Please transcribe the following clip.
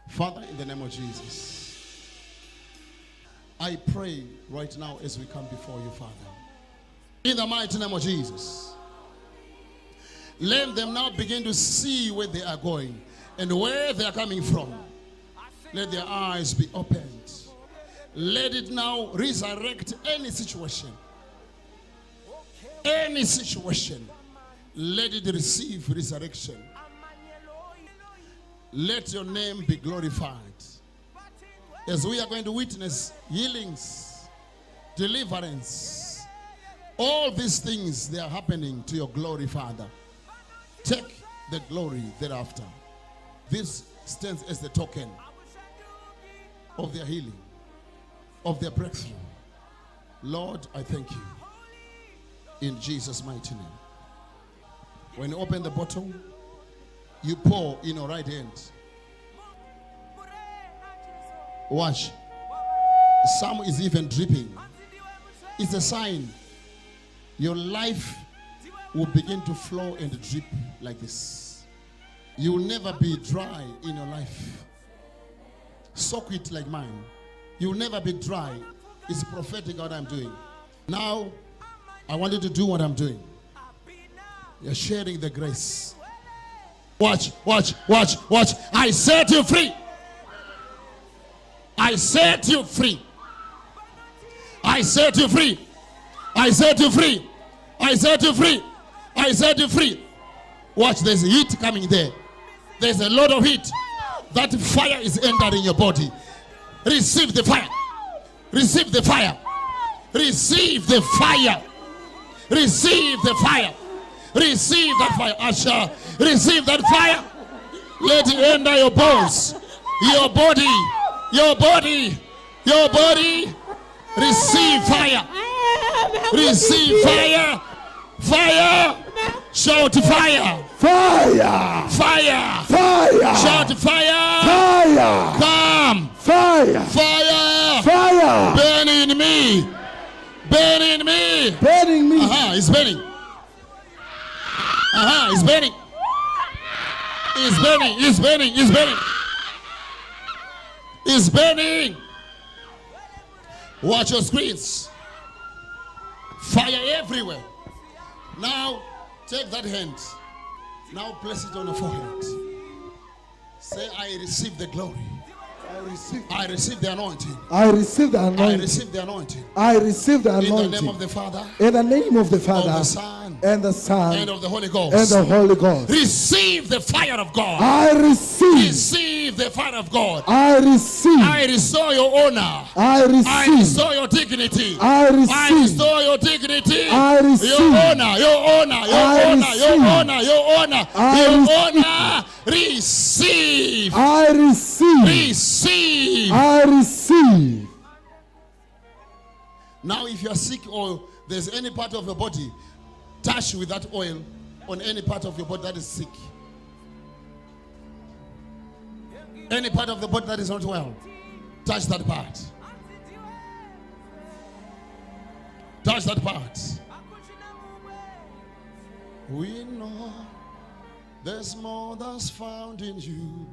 Father, in the name of Jesus, I pray right now as we come before you, Father. In the mighty name of Jesus, let them now begin to see where they are going and where they are coming from. Let their eyes be opened. Let it now resurrect any situation. Any situation. Let it receive resurrection. Let your name be glorified. As we are going to witness healings, deliverance, all these things, they are happening to your glory, Father. Take the glory thereafter. This stands as the token of their healing, of their breakthrough. Lord, I thank you. In Jesus' mighty name. When you open the bottle, you pour in your right hand. Watch. Some is even dripping. It's a sign. Your life will begin to flow and drip like this. You will never be dry in your life. Soak it like mine. You will never be dry. It's prophetic what I'm doing. Now, I want you to do what I'm doing. You're sharing the grace. Watch, watch, watch, watch. I set you free. I set you free. I set you free. I set you free. I set you free. I set you free. Watch, there's heat coming there. There's a lot of heat. That fire is entering your body. Receive the fire. Receive the fire. Receive the fire. Receive the fire. Receive that fire. Asha, receive that fire. Let it enter your bones, your body, your body, your body. Receive fire. Receive fire. Fire. Shout fire. Fire. Fire. Fire. Shout fire. Fire. Come. Fire. Fire. Fire. Burn in me. Burn in me. Burning me. It's burning. It's burning. It's burning. It's burning. It's burning. It's burning. Watch your screens. Fire everywhere. Now, take that hand. Now place it on your forehead. Say, I receive the glory. I receive the anointing. I receive the anointing. I receive the anointing. I receive the anointing. In the name of the Father. In the name of the Father. Of the Son. And the Son. And of the Holy Ghost. And the Holy Ghost. Receive the fire of God. I receive. Receive the fire of God. I receive. I restore your honor. I receive. I restore your dignity. I receive. I restore your dignity. I receive. Your honor. Your honor. Your honor. Your honor. Your honor. Your honor. Receive. I receive. Receive. I receive. Now, if you are sick or there's any part of your body, touch with that oil on any part of your body that is sick. Any part of the body that is not well, touch that part. Touch that part. We know there's more that's found in you.